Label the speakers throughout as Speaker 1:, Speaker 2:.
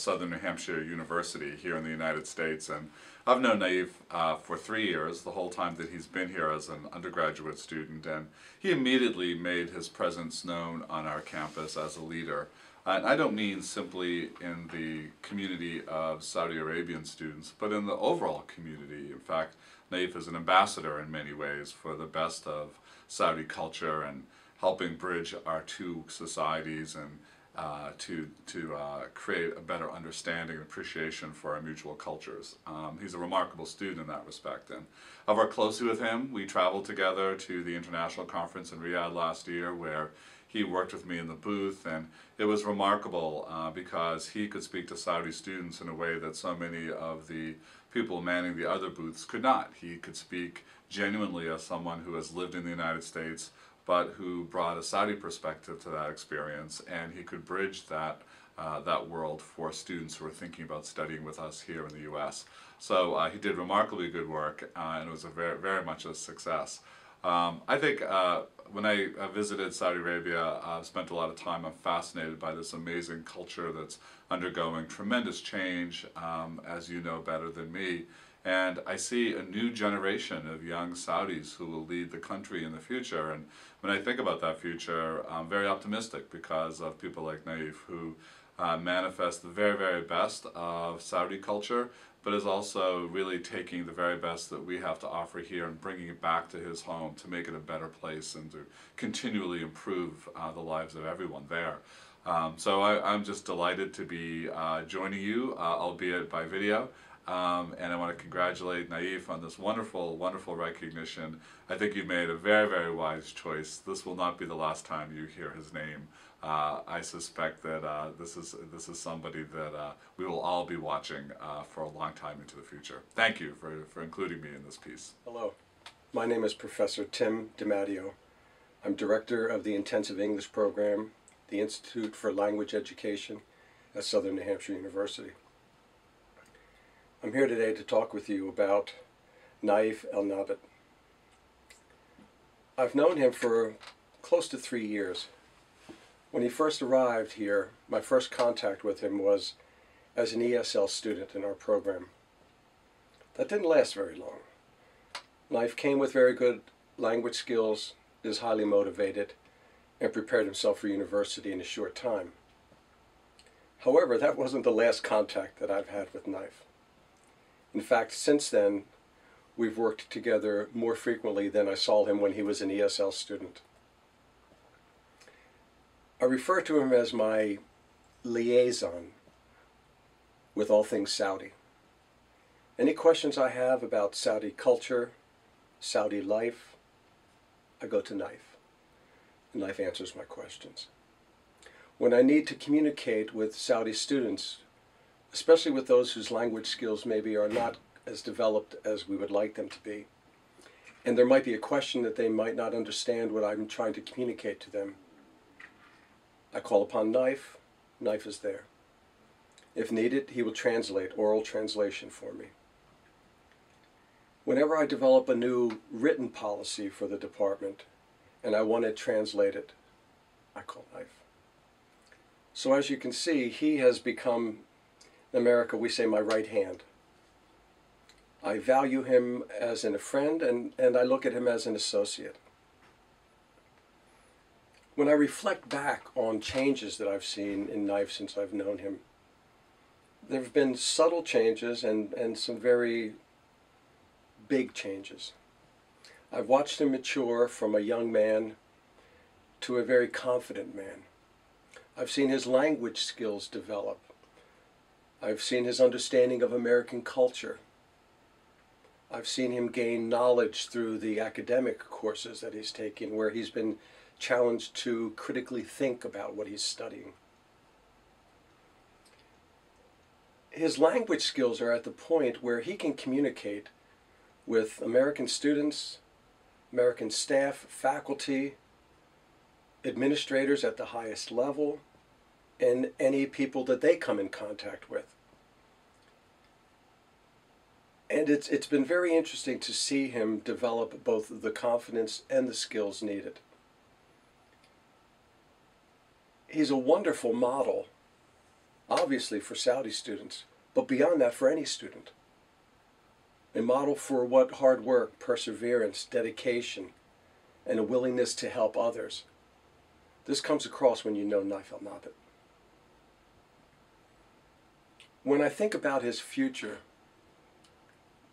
Speaker 1: Southern New Hampshire University here in the United States. And I've known Naif for 3 years, the whole time that he's been here as an undergraduate student, and he immediately made his presence known on our campus as a leader. And I don't mean simply in the community of Saudi Arabian students, but in the overall community. In fact, Naif is an ambassador in many ways for the best of Saudi culture and helping bridge our two societies and to create a better understanding and appreciation for our mutual cultures. He's a remarkable student in that respect, and I've worked closely with him. We traveled together to the international conference in Riyadh last year, where he worked with me in the booth, and it was remarkable because he could speak to Saudi students in a way that so many of the people manning the other booths could not. He could speak genuinely as someone who has lived in the United States, but who brought a Saudi perspective to that experience, and he could bridge that that world for students who are thinking about studying with us here in the U.S. So he did remarkably good work, and it was a very much a success. I think when I visited Saudi Arabia, I've spent a lot of time. I'm fascinated by this amazing culture that's undergoing tremendous change, as you know better than me. And I see a new generation of young Saudis who will lead the country in the future. And when I think about that future, I'm very optimistic because of people like Naif, who manifest the very best of Saudi culture, but is also really taking the very best that we have to offer here and bringing it back to his home to make it a better place and to continually improve the lives of everyone there. So I'm just delighted to be joining you, albeit by video. And I want to congratulate Naif on this wonderful recognition. I think you've made a very wise choice. This will not be the last time you hear his name. I suspect that this is somebody that we will all be watching for a long time into the future. Thank you for including me in this piece.
Speaker 2: Hello, my name is Professor Tim DiMatteo. I'm Director of the Intensive English Program, the Institute for Language Education at Southern New Hampshire University. I'm here today to talk with you about Naif Al-Nabit. I've known him for close to 3 years. When he first arrived here, my first contact with him was as an ESL student in our program. That didn't last very long. Naif came with very good language skills, is highly motivated, and prepared himself for university in a short time. However, that wasn't the last contact that I've had with Naif. In fact, since then, we've worked together more frequently than I saw him when he was an ESL student. I refer to him as my liaison with all things Saudi. Any questions I have about Saudi culture, Saudi life, I go to Naif. Naif answers my questions. When I need to communicate with Saudi students, especially with those whose language skills maybe are not as developed as we would like them to be, and there might be a question that they might not understand what I'm trying to communicate to them, I call upon Naif. Naif is there. If needed, he will translate, oral translation for me. Whenever I develop a new written policy for the department and I want it translated, I call Naif. So as you can see, he has become, in America we say, my right hand. I value him as a friend, and I look at him as an associate. When I reflect back on changes that I've seen in Naif since I've known him, there have been subtle changes and some very big changes. I've watched him mature from a young man to a very confident man. I've seen his language skills develop. I've seen his understanding of American culture. I've seen him gain knowledge through the academic courses that he's taken, where he's been challenged to critically think about what he's studying. His language skills are at the point where he can communicate with American students, American staff, faculty, administrators at the highest level, and any people that they come in contact with. And it's been very interesting to see him develop both the confidence and the skills needed. He's a wonderful model obviously for Saudi students, but beyond that for any student. A model for what hard work, perseverance, dedication, and a willingness to help others. This comes across when you know Naif Al-Nabit. When I think about his future,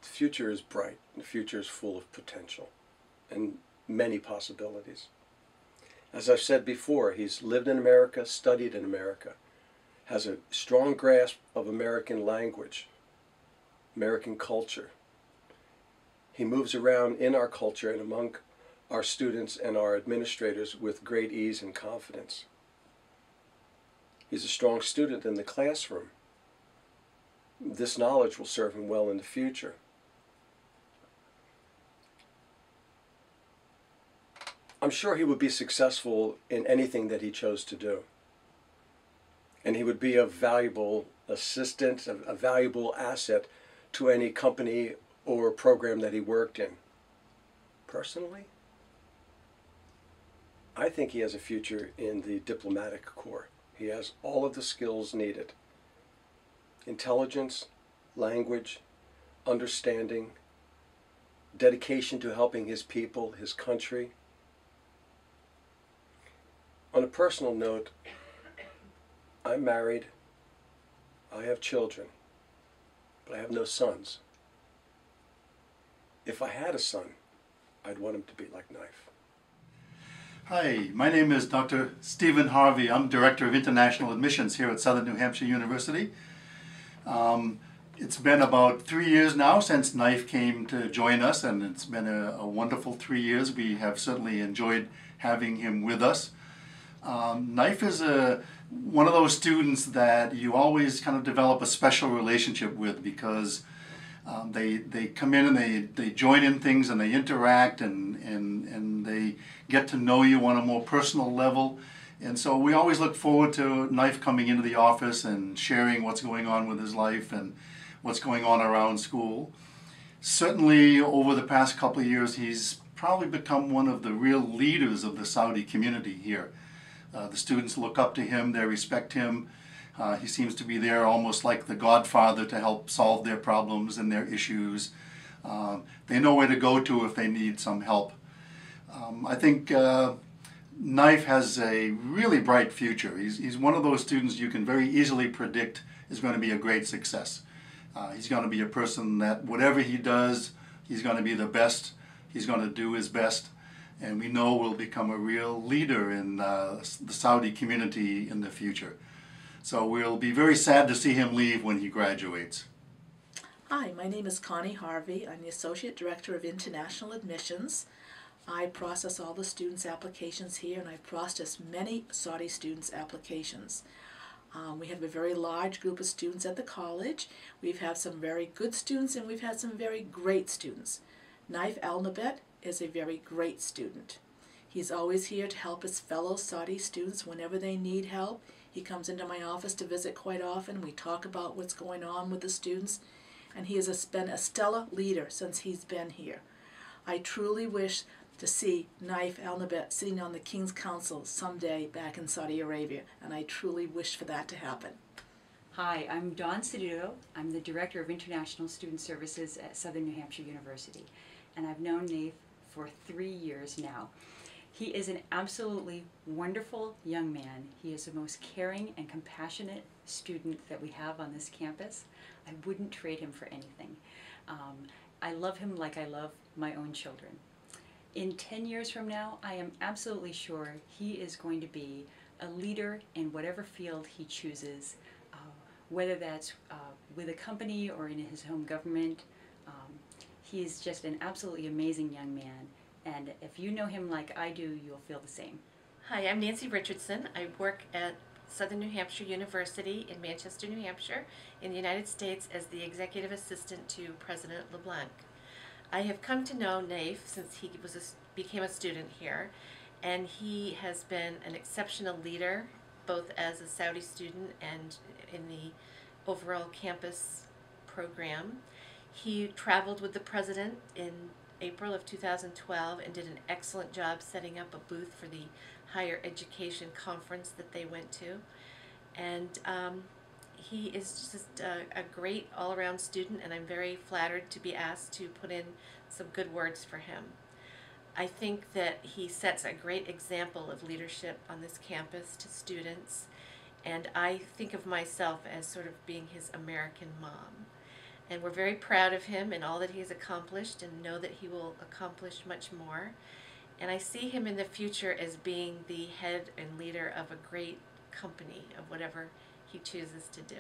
Speaker 2: the future is bright, the future is full of potential and many possibilities. As I've said before, he's lived in America, studied in America, has a strong grasp of American language, American culture. He moves around in our culture and among our students and our administrators with great ease and confidence. He's a strong student in the classroom. This knowledge will serve him well in the future. I'm sure he would be successful in anything that he chose to do. And he would be a valuable assistant, a valuable asset to any company or program that he worked in. Personally, I think he has a future in the diplomatic corps. He has all of the skills needed. Intelligence, language, understanding, dedication to helping his people, his country. On a personal note, I'm married, I have children, but I have no sons. If I had a son, I'd want him to be like Naif.
Speaker 3: Hi, my name is Dr. Stephen Harvey. I'm Director of International Admissions here at Southern New Hampshire University. It's been about 3 years now since Naif came to join us, and it's been a wonderful 3 years. We have certainly enjoyed having him with us. Naif is one of those students that you always kind of develop a special relationship with, because they come in and they join in things and they interact and they get to know you on a more personal level. And so we always look forward to Naif coming into the office and sharing what's going on with his life and what's going on around school. Certainly over the past couple of years, he's probably become one of the real leaders of the Saudi community here. The students look up to him, they respect him. He seems to be there almost like the godfather to help solve their problems and their issues. They know where to go to if they need some help. I think Naif has a really bright future. He's one of those students you can very easily predict is going to be a great success. He's going to be a person that whatever he does, he's going to be the best. He's going to do his best. And we know will become a real leader in the Saudi community in the future. So we'll be very sad to see him leave when he graduates.
Speaker 4: Hi, my name is Connie Harvey. I'm the Associate Director of International Admissions. I process all the students' applications here, and I've processed many Saudi students' applications. We have a very large group of students at the college. We've had some very good students and we've had some very great students. Naif Al-Nabit is a very great student. He's always here to help his fellow Saudi students whenever they need help. He comes into my office to visit quite often. We talk about what's going on with the students, and he has been a stellar leader since he's been here. I truly wish to see Naif Al-Nabit sitting on the King's Council someday back in Saudi Arabia, and I truly wish for that to happen.
Speaker 5: Hi, I'm Dawn Ceduto. I'm the Director of International Student Services at Southern New Hampshire University, and I've known Naif for 3 years now. He is an absolutely wonderful young man. He is the most caring and compassionate student that we have on this campus. I wouldn't trade him for anything. I love him like I love my own children. In 10 years from now, I am absolutely sure he is going to be a leader in whatever field he chooses, whether that's with a company or in his home government. He is just an absolutely amazing young man. And if you know him like I do, you'll feel the same.
Speaker 6: Hi, I'm Nancy Richardson. I work at Southern New Hampshire University in Manchester, New Hampshire, in the United States as the Executive Assistant to President LeBlanc. I have come to know Naif since he became a student here, and he has been an exceptional leader, both as a Saudi student and in the overall campus program. He traveled with the President in April of 2012 and did an excellent job setting up a booth for the higher education conference that they went to. And he is just a great all-around student, and I'm very flattered to be asked to put in some good words for him. I think that he sets a great example of leadership on this campus to students, and I think of myself as sort of being his American mom. And we're very proud of him and all that he has accomplished, and know that he will accomplish much more. And I see him in the future as being the head and leader of a great company, of whatever he chooses to do.